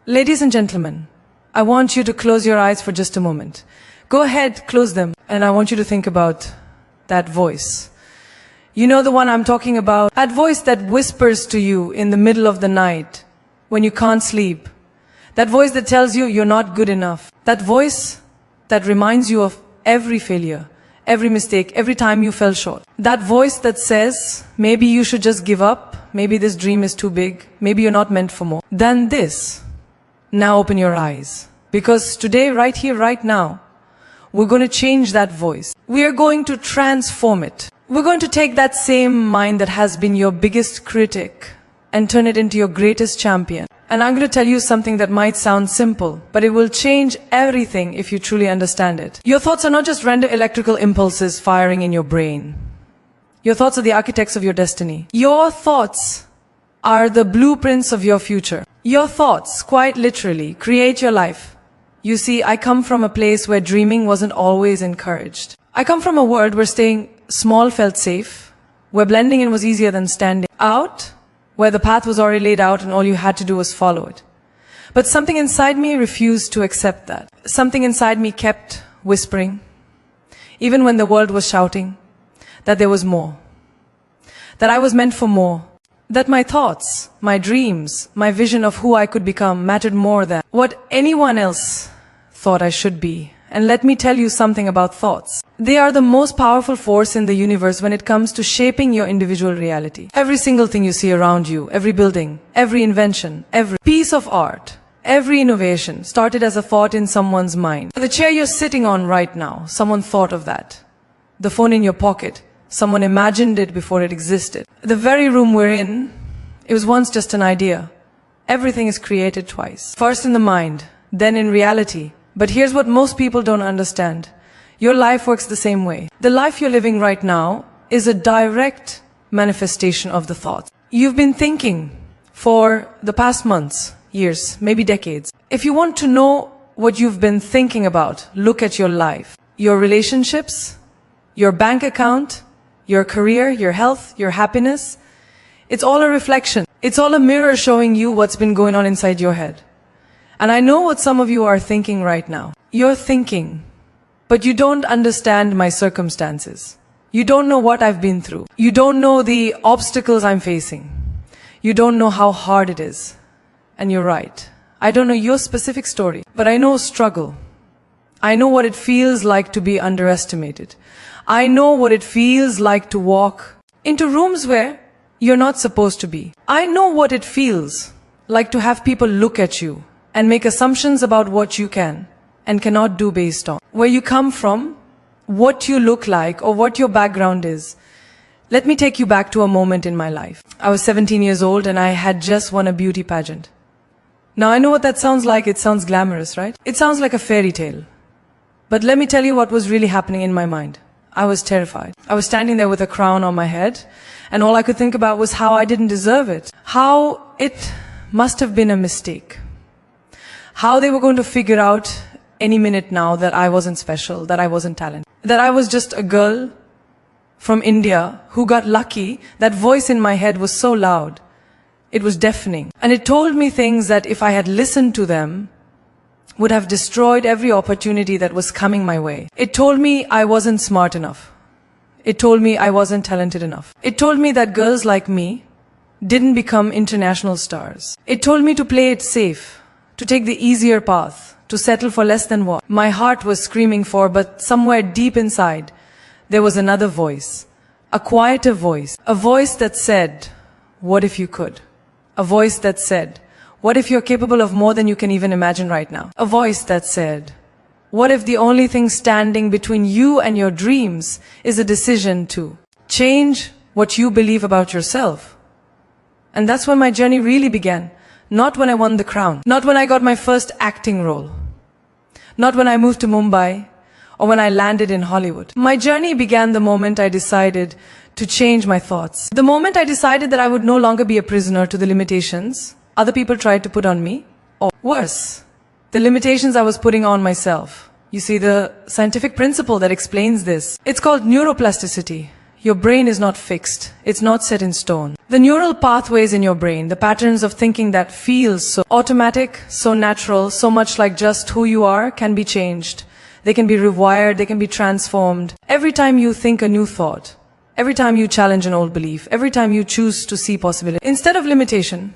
Ladies and gentlemen, I want you to close your eyes for just a moment. Go ahead, close them, and I want you to think about that voice. You know the one I'm talking about? That voice that whispers to you in the middle of the night when you can't sleep. That voice that tells you you're not good enough. That voice that reminds you of every failure, every mistake, every time you fell short. That voice that says, maybe you should just give up, maybe this dream is too big, maybe you're not meant for more than this. Now open your eyes. Because today, right here, right now, we're going to change that voice. We are going to transform it. We're going to take that same mind that has been your biggest critic and turn it into your greatest champion. And I'm going to tell you something that might sound simple, but it will change everything if you truly understand it. Your thoughts are not just random electrical impulses firing in your brain. Your thoughts are the architects of your destiny. Your thoughts are the blueprints of your future. Your thoughts, quite literally, create your life. You see, I come from a place where dreaming wasn't always encouraged. I come from a world where staying small felt safe, where blending in was easier than standing out, where the path was already laid out and all you had to do was follow it. But something inside me refused to accept that. Something inside me kept whispering, even when the world was shouting, that there was more, that I was meant for more, that my thoughts, my dreams, my vision of who I could become mattered more than what anyone else thought I should be. And let me tell you something about thoughts. They are the most powerful force in the universe when it comes to shaping your individual reality. Every single thing you see around you, every building, every invention, every piece of art, every innovation started as a thought in someone's mind. The chair you're sitting on right now, someone thought of that. The phone in your pocket, someone imagined it before it existed. The very room we're in, it was once just an idea. Everything is created twice. First in the mind, then in reality. But here's what most people don't understand. Your life works the same way. The life you're living right now is a direct manifestation of the thoughts. You've been thinking for the past months, years, maybe decades. If you want to know what you've been thinking about, look at your life. Your relationships, your bank account, your career, your health, your happiness. It's all a reflection. It's all a mirror showing you what's been going on inside your head. And I know what some of you are thinking right now. You're thinking, but you don't understand my circumstances. You don't know what I've been through. You don't know the obstacles I'm facing. You don't know how hard it is. And you're right. I don't know your specific story, but I know struggle. I know what it feels like to be underestimated. I know what it feels like to walk into rooms where you're not supposed to be. I know what it feels like to have people look at you and make assumptions about what you can and cannot do based on where you come from, what you look like, or what your background is. Let me take you back to a moment in my life. I was 17 years old and I had just won a beauty pageant. Now I know what that sounds like. It sounds glamorous, right? It sounds like a fairy tale. But let me tell you what was really happening in my mind. I was terrified. I was standing there with a crown on my head, and all I could think about was how I didn't deserve it. How it must have been a mistake. How they were going to figure out any minute now that I wasn't special, that I wasn't talented, that I was just a girl from India who got lucky. That voice in my head was so loud. It was deafening. And it told me things that if I had listened to them, would have destroyed every opportunity that was coming my way. It told me I wasn't smart enough. It told me I wasn't talented enough. It told me that girls like me didn't become international stars. It told me to play it safe, to take the easier path, to settle for less than what my heart was screaming for, but somewhere deep inside, there was another voice, a quieter voice, a voice that said, what if you could? A voice that said, what if you're capable of more than you can even imagine right now? A voice that said, what if the only thing standing between you and your dreams is a decision to change what you believe about yourself? And that's when my journey really began. Not when I won the crown. Not when I got my first acting role. Not when I moved to Mumbai or when I landed in Hollywood. My journey began the moment I decided to change my thoughts. The moment I decided that I would no longer be a prisoner to the limitations other people tried to put on me, or worse, the limitations I was putting on myself. You see, the scientific principle that explains this, it's called neuroplasticity. Your brain is not fixed. It's not set in stone. The neural pathways in your brain, the patterns of thinking that feels so automatic, so natural, so much like just who you are, can be changed. They can be rewired, they can be transformed. Every time you think a new thought, every time you challenge an old belief, every time you choose to see possibility, instead of limitation,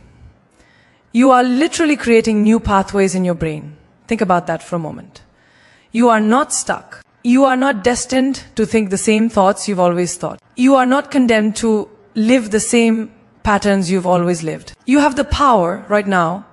you are literally creating new pathways in your brain. Think about that for a moment. You are not stuck. You are not destined to think the same thoughts you've always thought. You are not condemned to live the same patterns you've always lived. You have the power right now,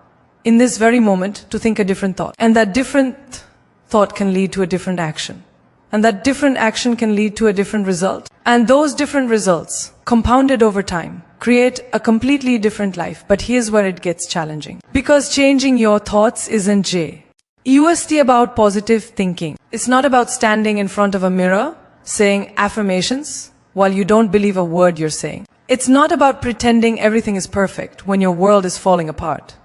in this very moment, to think a different thought. And that different thought can lead to a different action. And that different action can lead to a different result. And those different results, compounded over time, create a completely different life. But here's where it gets challenging. Because changing your thoughts isn't J. UST about positive thinking. It's not about standing in front of a mirror, saying affirmations, while you don't believe a word you're saying. It's not about pretending everything is perfect when your world is falling apart.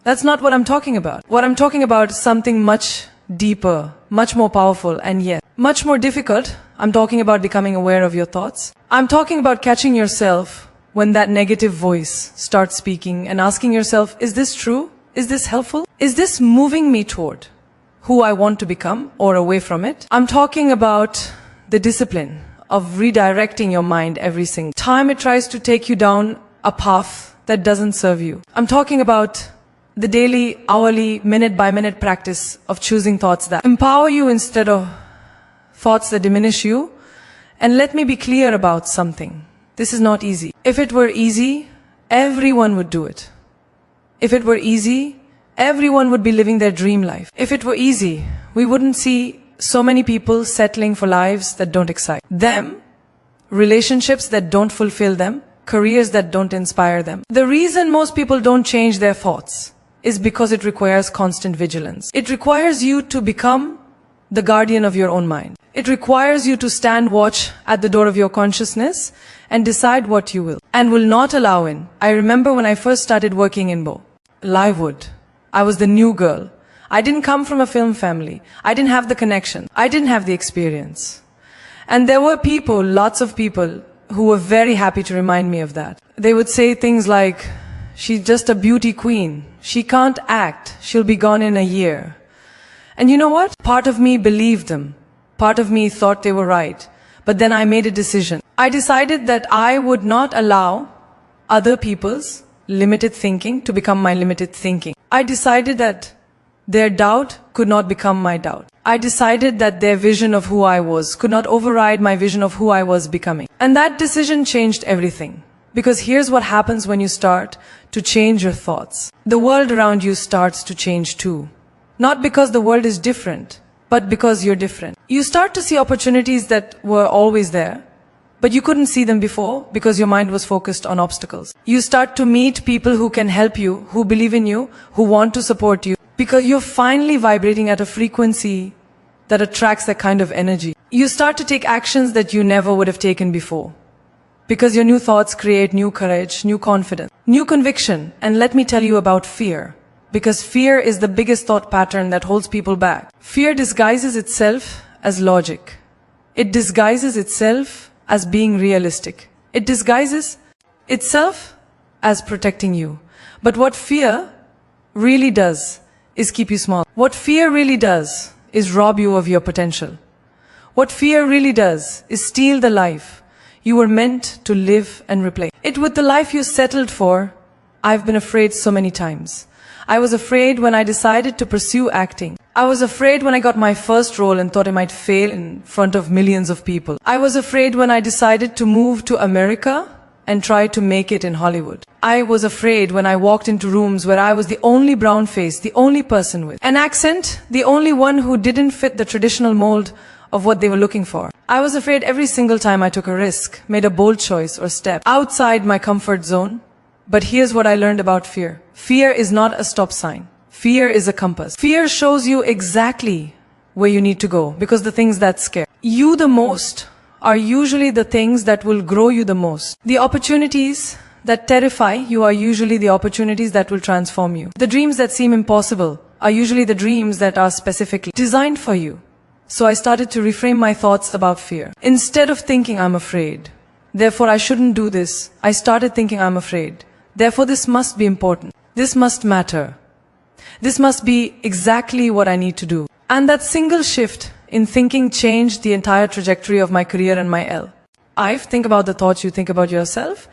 That's not what I'm talking about. What I'm talking about is something much deeper, much more powerful, and yet much more difficult. I'm talking about becoming aware of your thoughts. I'm talking about catching yourself when that negative voice starts speaking and asking yourself, is this true? Is this helpful? Is this moving me toward who I want to become or away from it? I'm talking about the discipline of redirecting your mind every single time it tries to take you down a path that doesn't serve you. I'm talking about the daily, hourly, minute-by-minute practice of choosing thoughts that empower you instead of thoughts that diminish you. And let me be clear about something. This is not easy. If it were easy, everyone would do it. If it were easy, everyone would be living their dream life. If it were easy, we wouldn't see so many people settling for lives that don't excite them, relationships that don't fulfill them, careers that don't inspire them. The reason most people don't change their thoughts is because it requires constant vigilance. It requires you to become the guardian of your own mind. It requires you to stand watch at the door of your consciousness and decide what you will and will not allow in. I remember when I first started working in Livewood, I was the new girl. I didn't come from a film family. I didn't have the connection. I didn't have the experience. And there were people, lots of people, who were very happy to remind me of that. They would say things like, she's just a beauty queen. She can't act. She'll be gone in a year. And you know what? Part of me believed them. Part of me thought they were right. But then I made a decision. I decided that I would not allow other people's limited thinking to become my limited thinking. I decided that their doubt could not become my doubt. I decided that their vision of who I was could not override my vision of who I was becoming. And that decision changed everything. Because here's what happens when you start to change your thoughts. The world around you starts to change too. Not because the world is different, but because you're different. You start to see opportunities that were always there, but you couldn't see them before because your mind was focused on obstacles. You start to meet people who can help you, who believe in you, who want to support you, because you're finally vibrating at a frequency that attracts that kind of energy. You start to take actions that you never would have taken before. Because your new thoughts create new courage, new confidence, new conviction. And let me tell you about fear. Because fear is the biggest thought pattern that holds people back. Fear disguises itself as logic. It disguises itself as being realistic. It disguises itself as protecting you. But what fear really does is keep you small. What fear really does is rob you of your potential. What fear really does is steal the life you were meant to live and replace it with the life you settled for. I've been afraid so many times. I was afraid when I decided to pursue acting. I was afraid when I got my first role and thought I might fail in front of millions of people. I was afraid when I decided to move to America and try to make it in Hollywood. I was afraid when I walked into rooms where I was the only brown face, the only person with an accent, the only one who didn't fit the traditional mold of what they were looking for. I was afraid every single time I took a risk, made a bold choice or step outside my comfort zone. But here's what I learned about fear. Fear is not a stop sign. Fear is a compass. Fear shows you exactly where you need to go, because the things that scare you the most are usually the things that will grow you the most. The opportunities that terrify you are usually the opportunities that will transform you. The dreams that seem impossible are usually the dreams that are specifically designed for you. So I started to reframe my thoughts about fear. Instead of thinking I'm afraid, Therefore, I shouldn't do this. I started thinking I'm afraid. Therefore, this must be important. This must matter. This must be exactly what I need to do. And that single shift in thinking changed the entire trajectory of my career and my L. Think about the thoughts you think about yourself.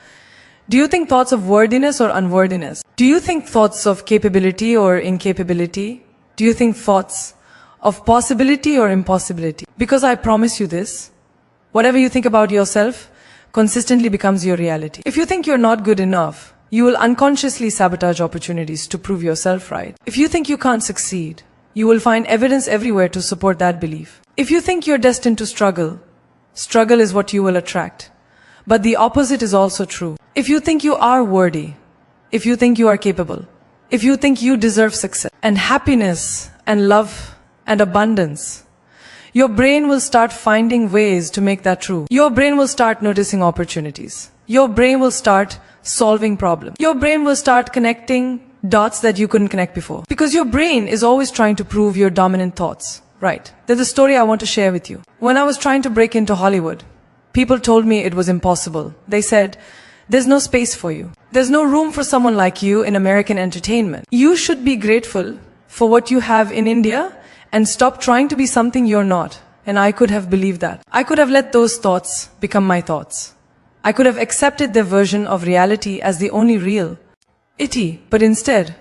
Do you think thoughts of worthiness or unworthiness? Do you think thoughts of capability or incapability? Do you think thoughts of possibility or impossibility? Because I promise you this, whatever you think about yourself consistently becomes your reality. If you think you're not good enough, you will unconsciously sabotage opportunities to prove yourself right. If you think you can't succeed, you will find evidence everywhere to support that belief. If you think you're destined to struggle, struggle is what you will attract. But the opposite is also true. If you think you are worthy, if you think you are capable, if you think you deserve success and happiness and love and abundance, your brain will start finding ways to make that true. Your brain will start noticing opportunities. Your brain will start solving problems. Your brain will start connecting dots that you couldn't connect before. Because your brain is always trying to prove your dominant thoughts. Right. There's a story I want to share with you. When I was trying to break into Hollywood, people told me it was impossible. They said, there's no space for you. There's no room for someone like you in American entertainment. You should be grateful for what you have in India and stop trying to be something you're not. And I could have believed that. I could have let those thoughts become my thoughts. I could have accepted their version of reality as the only real. But instead,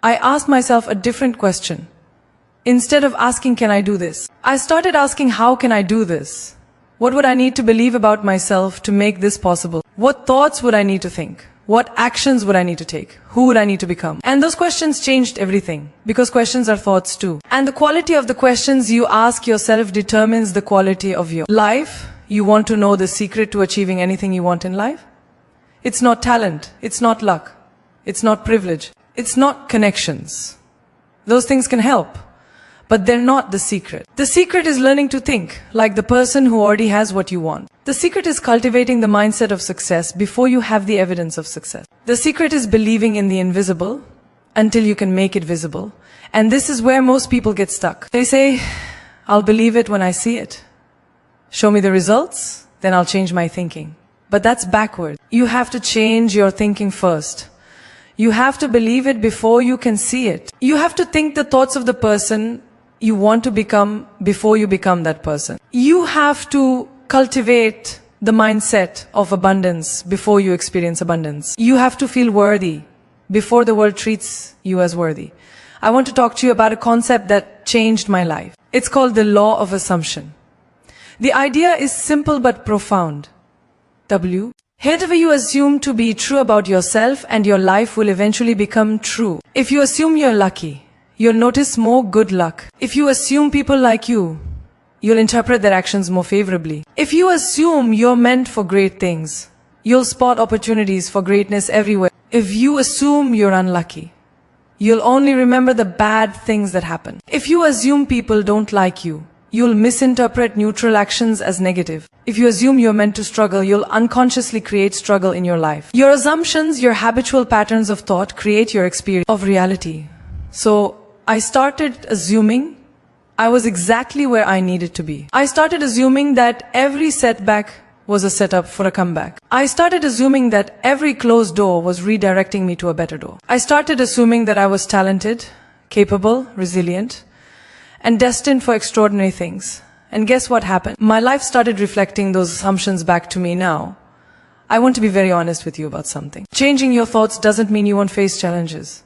I asked myself a different question. Instead of asking, can I do this? I started asking, how can I do this? What would I need to believe about myself to make this possible? What thoughts would I need to think? What actions would I need to take? Who would I need to become? And those questions changed everything, because questions are thoughts too. And the quality of the questions you ask yourself determines the quality of your life. You want to know the secret to achieving anything you want in life? It's not talent. It's not luck. It's not privilege. It's not connections. Those things can help, but they're not the secret. The secret is learning to think like the person who already has what you want. The secret is cultivating the mindset of success before you have the evidence of success. The secret is believing in the invisible until you can make it visible. And this is where most people get stuck. They say, I'll believe it when I see it. Show me the results, then I'll change my thinking. But that's backward. You have to change your thinking first. You have to believe it before you can see it. You have to think the thoughts of the person you want to become before you become that person. You have to cultivate the mindset of abundance before you experience abundance. You have to feel worthy before the world treats you as worthy. I want to talk to you about a concept that changed my life. It's called the law of assumption. The idea is simple but profound. Whatever you assume to be true about yourself and your life will eventually become true. If you assume you're lucky, you'll notice more good luck. If you assume people like you, you'll interpret their actions more favorably. If you assume you're meant for great things, you'll spot opportunities for greatness everywhere. If you assume you're unlucky, you'll only remember the bad things that happen. If you assume people don't like you, you'll misinterpret neutral actions as negative. If you assume you're meant to struggle, you'll unconsciously create struggle in your life. Your assumptions, your habitual patterns of thought create your experience of reality. So I started assuming I was exactly where I needed to be. I started assuming that every setback was a setup for a comeback. I started assuming that every closed door was redirecting me to a better door. I started assuming that I was talented, capable, resilient, and destined for extraordinary things. And guess what happened? My life started reflecting those assumptions back to me now. I want to be very honest with you about something. Changing your thoughts doesn't mean you won't face challenges.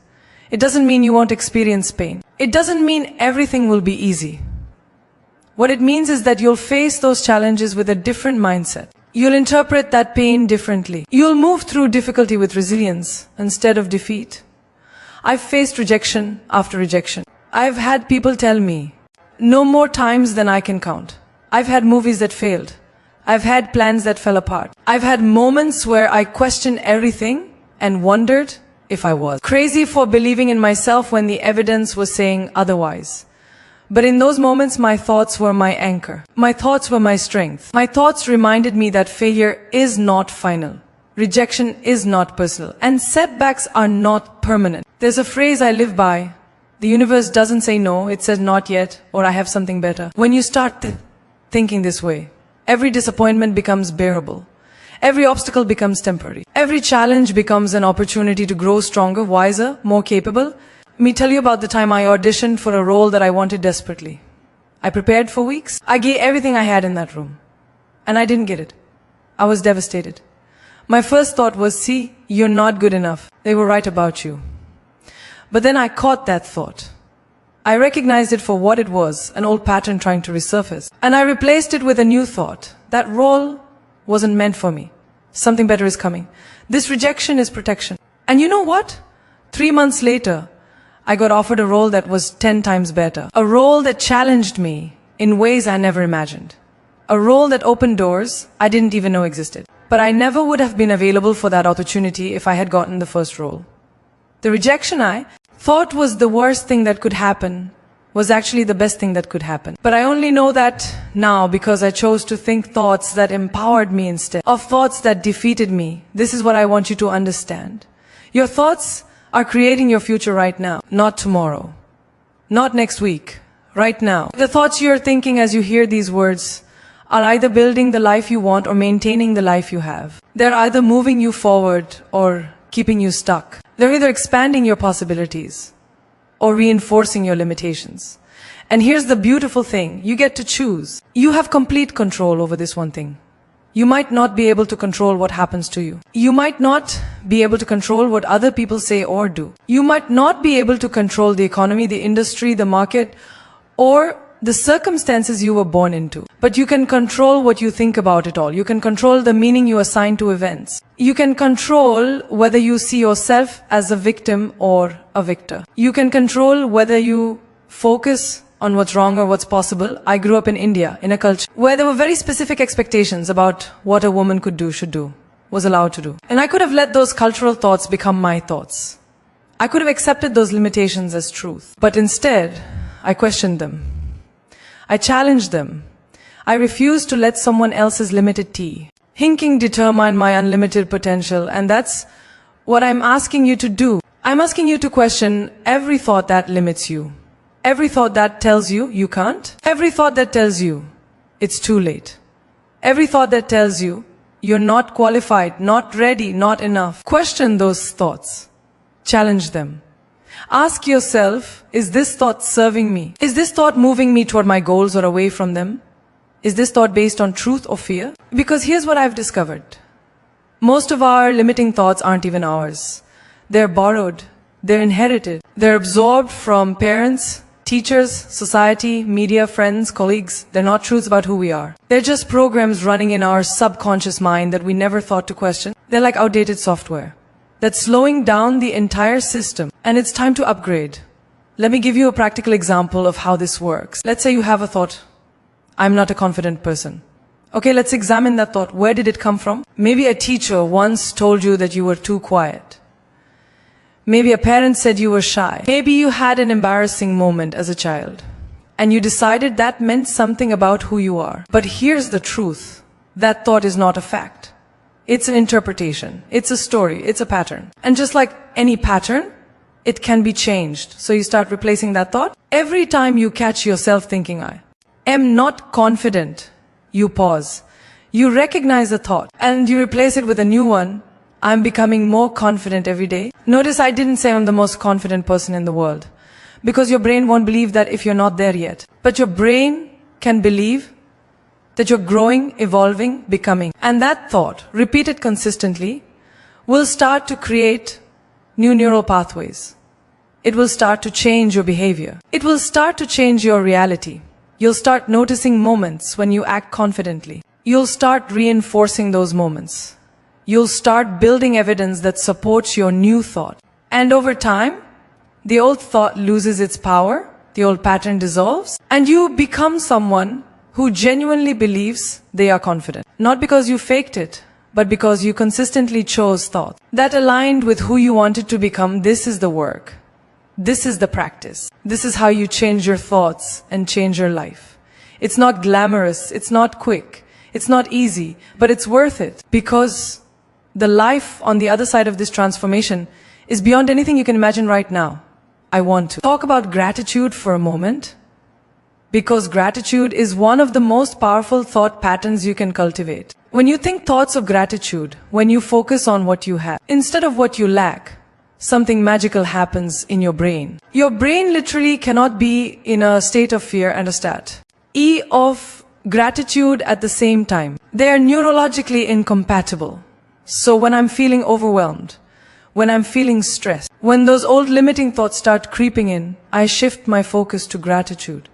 It doesn't mean you won't experience pain. It doesn't mean everything will be easy. What it means is that you'll face those challenges with a different mindset. You'll interpret that pain differently. You'll move through difficulty with resilience instead of defeat. I've faced rejection after rejection. I've had people tell me, no more times than I can count. I've had movies that failed. I've had plans that fell apart. I've had moments where I questioned everything and wondered if I was crazy for believing in myself when the evidence was saying otherwise. But in those moments, my thoughts were my anchor. My thoughts were my strength. My thoughts reminded me that failure is not final. Rejection is not personal. And setbacks are not permanent. There's a phrase I live by. The universe doesn't say no, it says not yet, or I have something better. When you start thinking this way, every disappointment becomes bearable. Every obstacle becomes temporary. Every challenge becomes an opportunity to grow stronger, wiser, more capable. Let me tell you about the time I auditioned for a role that I wanted desperately. I prepared for weeks. I gave everything I had in that room. And I didn't get it. I was devastated. My first thought was, see, you're not good enough. They were right about you. But then I caught that thought. I recognized it for what it was, an old pattern trying to resurface. And I replaced it with a new thought. That role wasn't meant for me. Something better is coming. This rejection is protection. And you know what? 3 months later, I got offered a role that was 10 times better. A role that challenged me in ways I never imagined. A role that opened doors I didn't even know existed. But I never would have been available for that opportunity if I had gotten the first role. The rejection I thought was the worst thing that could happen was actually the best thing that could happen. But I only know that now because I chose to think thoughts that empowered me instead of thoughts that defeated me. This is what I want you to understand. Your thoughts are creating your future right now, not tomorrow, not next week, right now. The thoughts you're thinking as you hear these words are either building the life you want or maintaining the life you have. They're either moving you forward or keeping you stuck. They're either expanding your possibilities or reinforcing your limitations. And here's the beautiful thing, you get to choose. You have complete control over this one thing. You might not be able to control what happens to you. You might not be able to control what other people say or do. You might not be able to control the economy, the industry, the market, or the circumstances you were born into. But you can control what you think about it all. You can control the meaning you assign to events. You can control whether you see yourself as a victim or a victor. You can control whether you focus on what's wrong or what's possible. I grew up in India, in a culture where there were very specific expectations about what a woman could do, should do, was allowed to do. And I could have let those cultural thoughts become my thoughts. I could have accepted those limitations as truth. But instead, I questioned them. I challenged them. I refused to let someone else's limited thinking determine my unlimited potential, and that's what I'm asking you to do. I'm asking you to question every thought that limits you. Every thought that tells you you can't. Every thought that tells you it's too late. Every thought that tells you you're not qualified, not ready, not enough. Question those thoughts. Challenge them. Ask yourself, is this thought serving me? Is this thought moving me toward my goals or away from them? Is this thought based on truth or fear? Because here's what I've discovered. Most of our limiting thoughts aren't even ours. They're borrowed. They're inherited. They're absorbed from parents, teachers, society, media, friends, colleagues. They're not truths about who we are. They're just programs running in our subconscious mind that we never thought to question. They're like outdated software that's slowing down the entire system, and it's time to upgrade. Let me give you a practical example of how this works. Let's say you have a thought, I'm not a confident person. Okay, let's examine that thought. Where did it come from? Maybe a teacher once told you that you were too quiet. Maybe a parent said you were shy. Maybe you had an embarrassing moment as a child, and you decided that meant something about who you are. But here's the truth. That thought is not a fact. It's an interpretation. It's a story. It's a pattern. And just like any pattern, it can be changed. So you start replacing that thought. Every time you catch yourself thinking, I am not confident, you pause. You recognize the thought and you replace it with a new one. I'm becoming more confident every day. Notice I didn't say I'm the most confident person in the world, because your brain won't believe that if you're not there yet. But your brain can believe that you're growing, evolving, becoming. And that thought, repeated consistently, will start to create new neural pathways. It will start to change your behavior. It will start to change your reality. You'll start noticing moments when you act confidently. You'll start reinforcing those moments. You'll start building evidence that supports your new thought. And over time, the old thought loses its power, the old pattern dissolves, and you become someone who genuinely believes they are confident. Not because you faked it, but because you consistently chose thought that aligned with who you wanted to become. This is the work. This is the practice. This is how you change your thoughts and change your life. It's not glamorous, it's not quick, it's not easy, but it's worth it, because the life on the other side of this transformation is beyond anything you can imagine right now. I want to talk about gratitude for a moment, because gratitude is one of the most powerful thought patterns you can cultivate. When you think thoughts of gratitude, when you focus on what you have, instead of what you lack, something magical happens in your brain. Your brain literally cannot be in a state of fear and a stat E of gratitude at the same time. They are neurologically incompatible. So when I'm feeling overwhelmed, when I'm feeling stressed, when those old limiting thoughts start creeping in, I shift my focus to gratitude.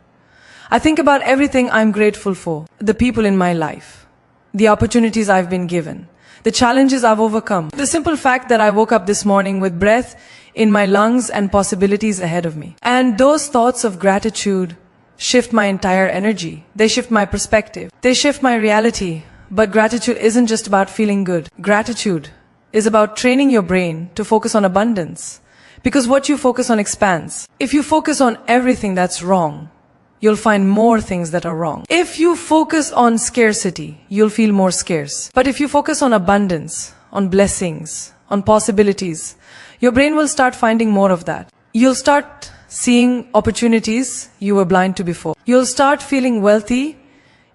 I think about everything I'm grateful for, the people in my life, the opportunities I've been given, the challenges I've overcome, the simple fact that I woke up this morning with breath in my lungs and possibilities ahead of me. And those thoughts of gratitude shift my entire energy. They shift my perspective. They shift my reality. But gratitude isn't just about feeling good. Gratitude is about training your brain to focus on abundance. Because what you focus on expands. If you focus on everything that's wrong, you'll find more things that are wrong. If you focus on scarcity, you'll feel more scarce. But if you focus on abundance, on blessings, on possibilities, your brain will start finding more of that. You'll start seeing opportunities you were blind to before. You'll start feeling wealthy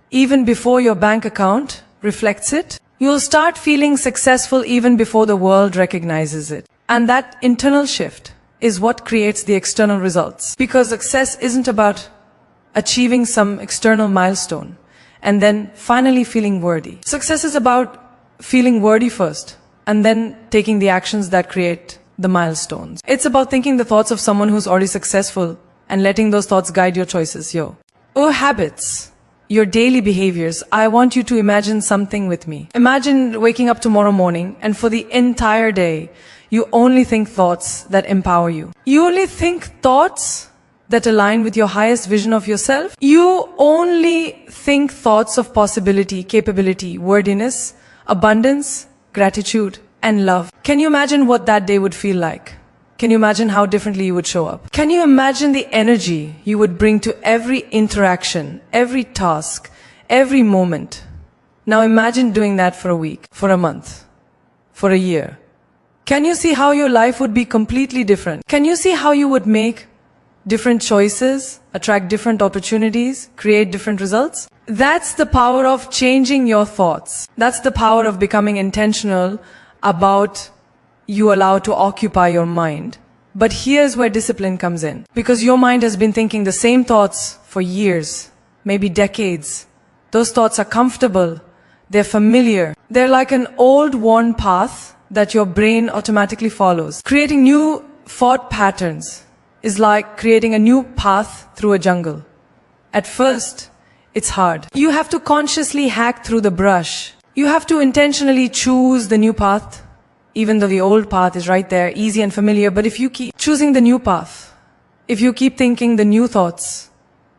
even before your bank account reflects it. You'll start feeling successful even before the world recognizes it. And that internal shift is what creates the external results. Because success isn't about achieving some external milestone and then finally feeling worthy. Success is about feeling worthy first and then taking the actions that create the milestones. It's about thinking the thoughts of someone who's already successful and letting those thoughts guide your choices. Or habits, your daily behaviors. I want you to imagine something with me. Imagine waking up tomorrow morning and for the entire day, you only think thoughts that empower you. You only think thoughts that align with your highest vision of yourself. You only think thoughts of possibility, capability, worthiness, abundance, gratitude, and love. Can you imagine what that day would feel like? Can you imagine how differently you would show up? Can you imagine the energy you would bring to every interaction, every task, every moment? Now imagine doing that for a week, for a month, for a year. Can you see how your life would be completely different? Can you see how you would make different choices, attract different opportunities, create different results? That's the power of changing your thoughts. That's the power of becoming intentional about you allow to occupy your mind. But here's where discipline comes in. Because your mind has been thinking the same thoughts for years, maybe decades. Those thoughts are comfortable. They're familiar. They're like an old worn path that your brain automatically follows. Creating new thought patterns is like creating a new path through a jungle. At first, it's hard. You have to consciously hack through the brush. You have to intentionally choose the new path, even though the old path is right there, easy and familiar. But if you keep choosing the new path, if you keep thinking the new thoughts,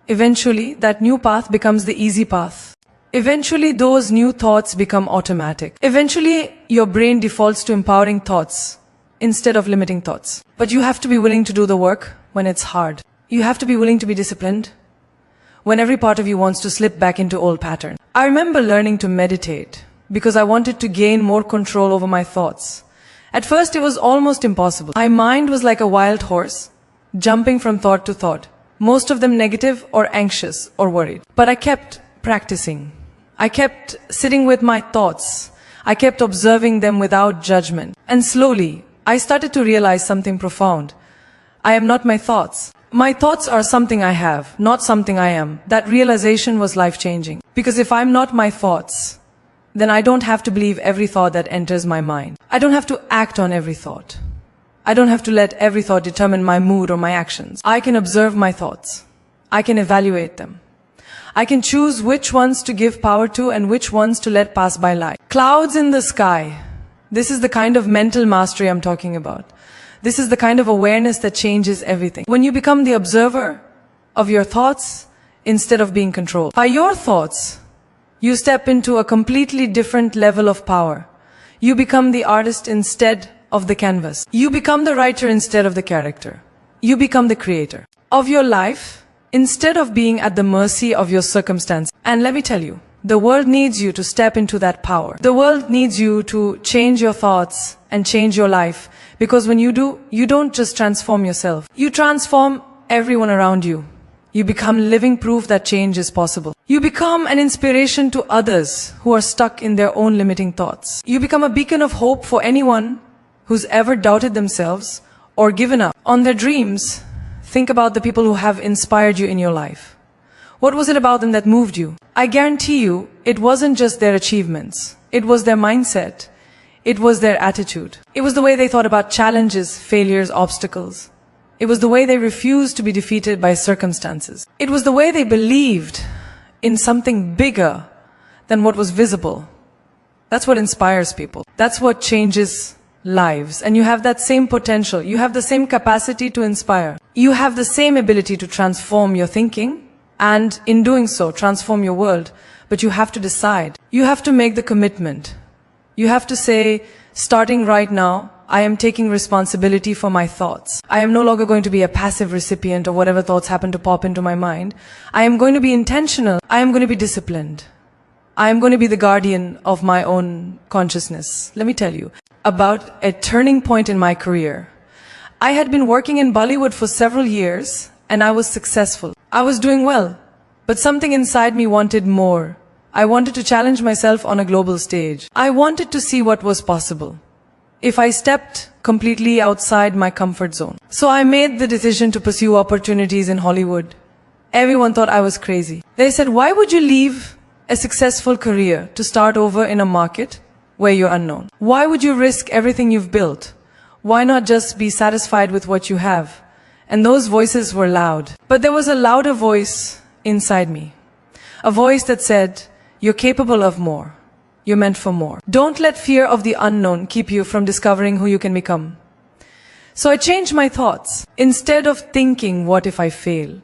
eventually that new path becomes the easy path. Eventually those new thoughts become automatic. Eventually your brain defaults to empowering thoughts instead of limiting thoughts. But you have to be willing to do the work when it's hard. You have to be willing to be disciplined when every part of you wants to slip back into old patterns. I remember learning to meditate because I wanted to gain more control over my thoughts. At first it was almost impossible. My mind was like a wild horse, jumping from thought to thought, most of them negative or anxious or worried. But I kept practicing. I kept sitting with my thoughts. I kept observing them without judgment. And slowly, I started to realize something profound. I am not my thoughts. My thoughts are something I have, not something I am. That realization was life-changing. Because if I'm not my thoughts, then I don't have to believe every thought that enters my mind. I don't have to act on every thought. I don't have to let every thought determine my mood or my actions. I can observe my thoughts. I can evaluate them. I can choose which ones to give power to and which ones to let pass by light. Clouds in the sky. This is the kind of mental mastery I'm talking about. This is the kind of awareness that changes everything. When you become the observer of your thoughts instead of being controlled by your thoughts, you step into a completely different level of power. You become the artist instead of the canvas. You become the writer instead of the character. You become the creator of your life instead of being at the mercy of your circumstance. And let me tell you, the world needs you to step into that power. The world needs you to change your thoughts and change your life. Because when you do, you don't just transform yourself. You transform everyone around you. You become living proof that change is possible. You become an inspiration to others who are stuck in their own limiting thoughts. You become a beacon of hope for anyone who's ever doubted themselves or given up on their dreams. Think about the people who have inspired you in your life. What was it about them that moved you? I guarantee you, it wasn't just their achievements. It was their mindset. It was their attitude. It was the way they thought about challenges, failures, obstacles. It was the way they refused to be defeated by circumstances. It was the way they believed in something bigger than what was visible. That's what inspires people. That's what changes lives. And you have that same potential. You have the same capacity to inspire. You have the same ability to transform your thinking and, in doing so, transform your world. But you have to decide. You have to make the commitment. You have to say, starting right now, I am taking responsibility for my thoughts. I am no longer going to be a passive recipient of whatever thoughts happen to pop into my mind. I am going to be intentional. I am going to be disciplined. I am going to be the guardian of my own consciousness. Let me tell you about a turning point in my career. I had been working in Bollywood for several years and I was successful. I was doing well, but something inside me wanted more. I wanted to challenge myself on a global stage. I wanted to see what was possible if I stepped completely outside my comfort zone. So I made the decision to pursue opportunities in Hollywood. Everyone thought I was crazy. They said, why would you leave a successful career to start over in a market where you're unknown? Why would you risk everything you've built? Why not just be satisfied with what you have? And those voices were loud. But there was a louder voice inside me. A voice that said, you're capable of more. You're meant for more. Don't let fear of the unknown keep you from discovering who you can become. So I changed my thoughts. Instead of thinking, what if I fail?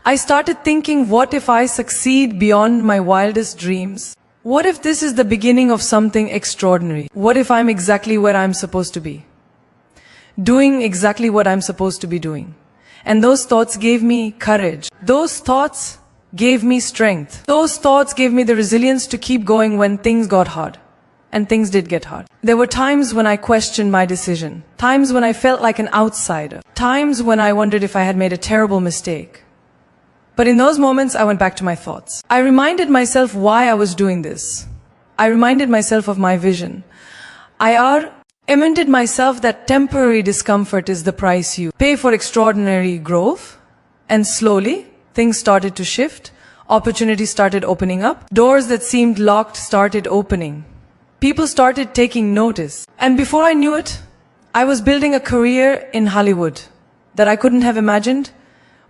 I started thinking, what if I succeed beyond my wildest dreams? What if this is the beginning of something extraordinary? What if I'm exactly where I'm supposed to be? Doing exactly what I'm supposed to be doing. And those thoughts gave me courage. Those thoughts gave me strength. Those thoughts gave me the resilience to keep going when things got hard. And things did get hard. There were times when I questioned my decision. Times when I felt like an outsider. Times when I wondered if I had made a terrible mistake. But in those moments, I went back to my thoughts. I reminded myself why I was doing this. I reminded myself of my vision. I reminded myself that temporary discomfort is the price you pay for extraordinary growth. And slowly, things started to shift. Opportunities started opening up. Doors that seemed locked started opening. People started taking notice. And before I knew it, I was building a career in Hollywood that I couldn't have imagined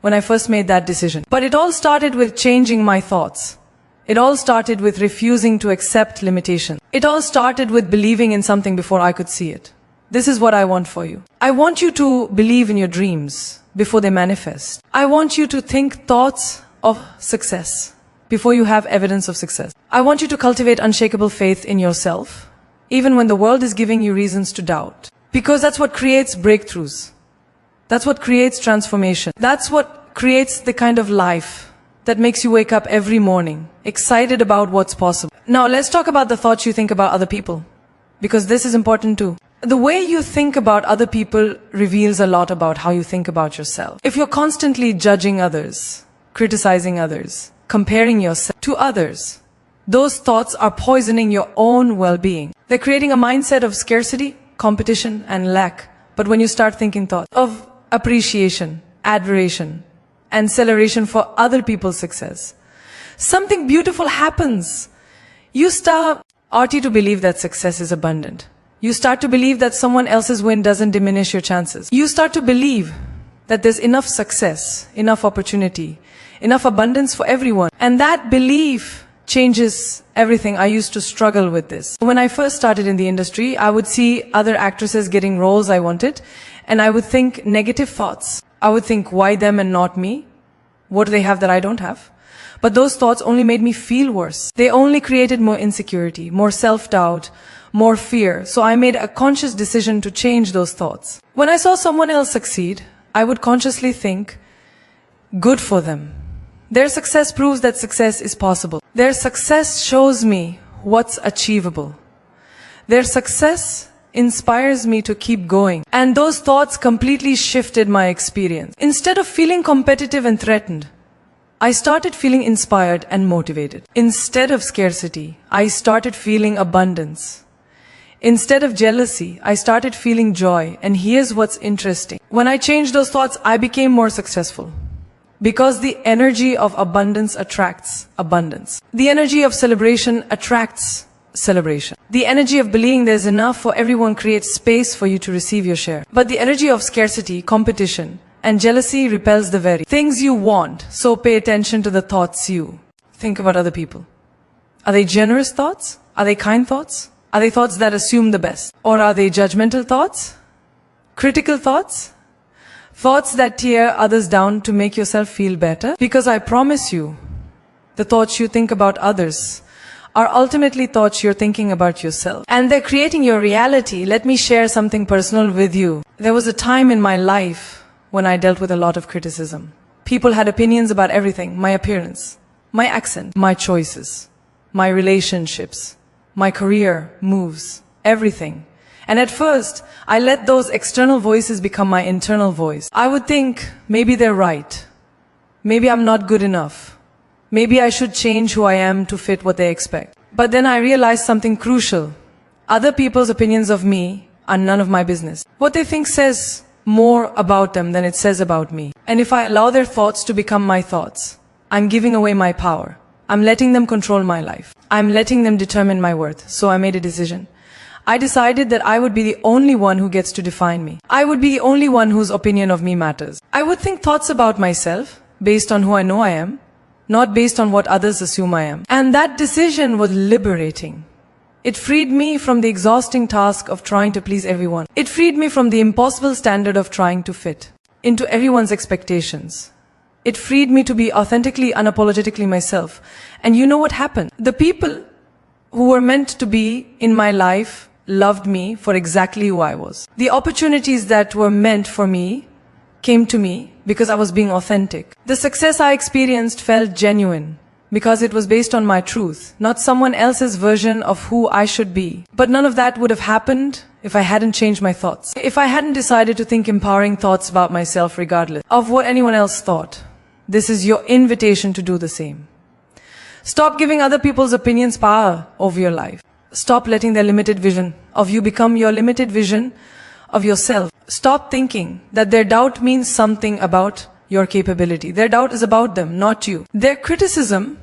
when I first made that decision. But it all started with changing my thoughts. It all started with refusing to accept limitations. It all started with believing in something before I could see it. This is what I want for you. I want you to believe in your dreams before they manifest. I want you to think thoughts of success before you have evidence of success. I want you to cultivate unshakable faith in yourself, even when the world is giving you reasons to doubt. Because that's what creates breakthroughs. That's what creates transformation. That's what creates the kind of life that makes you wake up every morning, excited about what's possible. Now, let's talk about the thoughts you think about other people, because this is important too. The way you think about other people reveals a lot about how you think about yourself. If you're constantly judging others, criticizing others, comparing yourself to others, those thoughts are poisoning your own well-being. They're creating a mindset of scarcity, competition, and lack. But when you start thinking thoughts of appreciation, admiration, and celebration for other people's success, something beautiful happens. You start to believe that success is abundant. You start to believe that someone else's win doesn't diminish your chances. You start to believe that there's enough success, enough opportunity, enough abundance for everyone. And that belief changes everything. I used to struggle with this. When I first started in the industry, I would see other actresses getting roles I wanted, and I would think negative thoughts. I would think, why them and not me? What do they have that I don't have? But those thoughts only made me feel worse. They only created more insecurity, more self-doubt, more fear. So I made a conscious decision to change those thoughts. When I saw someone else succeed, I would consciously think, good for them. Their success proves that success is possible. Their success shows me what's achievable. Their success inspires me to keep going. And those thoughts completely shifted my experience. Instead of feeling competitive and threatened, I started feeling inspired and motivated. Instead of scarcity, I started feeling abundance. Instead of jealousy, I started feeling joy. And here's what's interesting. When I changed those thoughts, I became more successful. Because the energy of abundance attracts abundance. The energy of celebration attracts celebration. The energy of believing there's enough for everyone creates space for you to receive your share. But the energy of scarcity, competition, and jealousy repels the very things you want. So pay attention to the thoughts you think about other people. Are they generous thoughts? Are they kind thoughts? Are they thoughts that assume the best? Or are they judgmental thoughts? Critical thoughts? Thoughts that tear others down to make yourself feel better? Because I promise you, the thoughts you think about others are ultimately thoughts you're thinking about yourself. And they're creating your reality. Let me share something personal with you. There was a time in my life when I dealt with a lot of criticism. People had opinions about everything: my appearance, my accent, my choices, my relationships, my career moves, everything. And at first, I let those external voices become my internal voice. I would think, maybe they're right. Maybe I'm not good enough. Maybe I should change who I am to fit what they expect. But then I realized something crucial. Other people's opinions of me are none of my business. What they think says more about them than it says about me. And if I allow their thoughts to become my thoughts, I'm giving away my power. I'm letting them control my life. I'm letting them determine my worth. So I made a decision. I decided that I would be the only one who gets to define me. I would be the only one whose opinion of me matters. I would think thoughts about myself based on who I know I am, not based on what others assume I am. And that decision was liberating. It freed me from the exhausting task of trying to please everyone. It freed me from the impossible standard of trying to fit into everyone's expectations. It freed me to be authentically, unapologetically myself. And you know what happened? The people who were meant to be in my life loved me for exactly who I was. The opportunities that were meant for me came to me because I was being authentic. The success I experienced felt genuine because it was based on my truth, not someone else's version of who I should be. But none of that would have happened if I hadn't changed my thoughts. If I hadn't decided to think empowering thoughts about myself regardless of what anyone else thought. This is your invitation to do the same. Stop giving other people's opinions power over your life. Stop letting their limited vision of you become your limited vision of yourself. Stop thinking that their doubt means something about your capability. Their doubt is about them, not you. Their criticism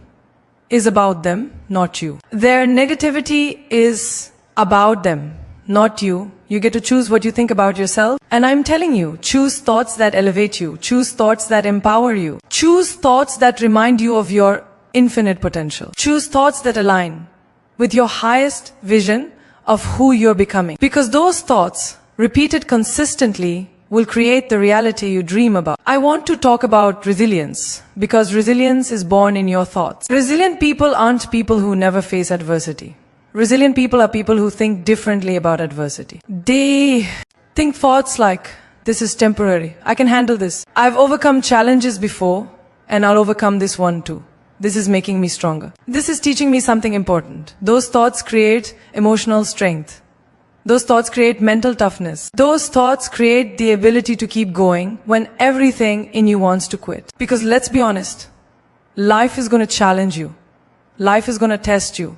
is about them, not you. Their negativity is about them, not you. You get to choose what you think about yourself. And I'm telling you, choose thoughts that elevate you. Choose thoughts that empower you. Choose thoughts that remind you of your infinite potential. Choose thoughts that align with your highest vision of who you're becoming. Because those thoughts, repeated consistently, will create the reality you dream about. I want to talk about resilience, because resilience is born in your thoughts. Resilient people aren't people who never face adversity. Resilient people are people who think differently about adversity. They think thoughts like, this is temporary, I can handle this. I've overcome challenges before, and I'll overcome this one too. This is making me stronger. This is teaching me something important. Those thoughts create emotional strength. Those thoughts create mental toughness. Those thoughts create the ability to keep going when everything in you wants to quit. Because let's be honest, life is going to challenge you. Life is going to test you.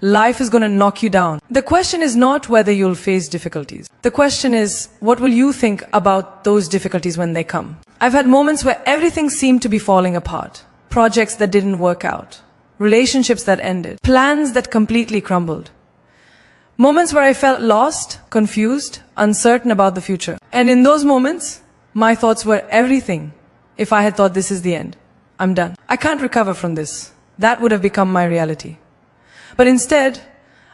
Life is going to knock you down. The question is not whether you'll face difficulties. The question is, what will you think about those difficulties when they come? I've had moments where everything seemed to be falling apart. Projects that didn't work out, relationships that ended, plans that completely crumbled. Moments where I felt lost, confused, uncertain about the future. And in those moments, my thoughts were everything. If I had thought this is the end, I'm done. I can't recover from this. That would have become my reality. But instead,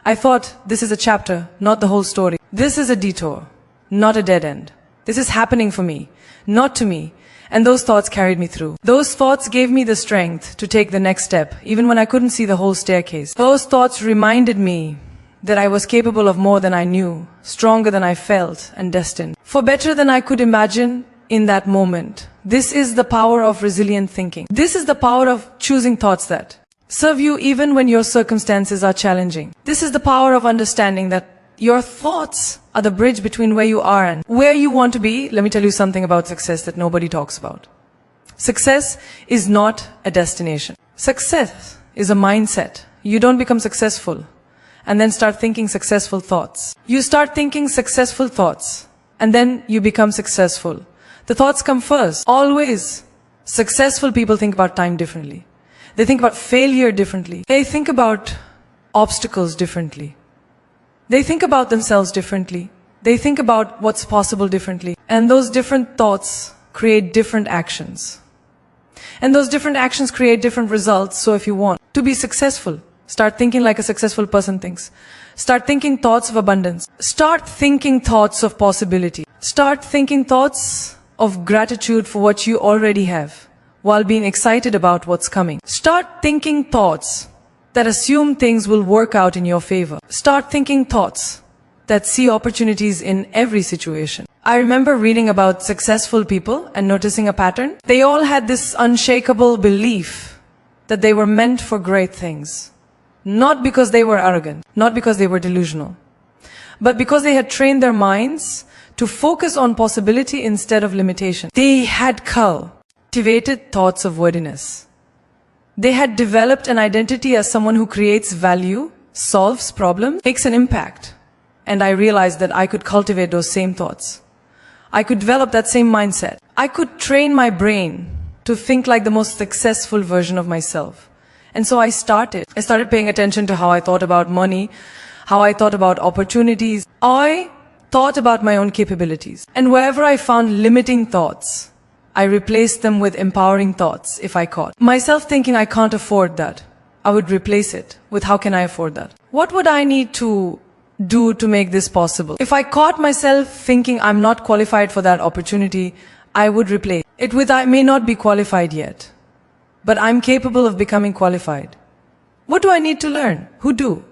I thought this is a chapter, not the whole story. This is a detour, not a dead end. This is happening for me, not to me. And those thoughts carried me through. Those thoughts gave me the strength to take the next step, even when I couldn't see the whole staircase. Those thoughts reminded me that I was capable of more than I knew, stronger than I felt, and destined for better than I could imagine in that moment. This is the power of resilient thinking. This is the power of choosing thoughts that serve you even when your circumstances are challenging. This is the power of understanding that your thoughts are the bridge between where you are and where you want to be. Let me tell you something about success that nobody talks about. Success is not a destination. Success is a mindset. You don't become successful and then start thinking successful thoughts. You start thinking successful thoughts and then you become successful. The thoughts come first. Always. Successful people think about time differently. They think about failure differently. They think about obstacles differently. They think about themselves differently. They think about what's possible differently. And those different thoughts create different actions. And those different actions create different results. So if you want to be successful, start thinking like a successful person thinks. Start thinking thoughts of abundance. Start thinking thoughts of possibility. Start thinking thoughts of gratitude for what you already have, while being excited about what's coming. Start thinking thoughts that assume things will work out in your favor. Start thinking thoughts that see opportunities in every situation. I remember reading about successful people and noticing a pattern. They all had this unshakable belief that they were meant for great things. Not because they were arrogant, not because they were delusional, but because they had trained their minds to focus on possibility instead of limitation. They had cultivated thoughts of worthiness. They had developed an identity as someone who creates value, solves problems, makes an impact. And I realized that I could cultivate those same thoughts. I could develop that same mindset. I could train my brain to think like the most successful version of myself. And so I started paying attention to how I thought about money, how I thought about opportunities. I thought about my own capabilities. And wherever I found limiting thoughts, I replaced them with empowering thoughts if I caught myself thinking I can't afford that. I would replace it with how can I afford that? What would I need to do to make this possible? If I caught myself thinking I'm not qualified for that opportunity, I would replace it with I may not be qualified yet, but I'm capable of becoming qualified. What do I need to learn? Who do?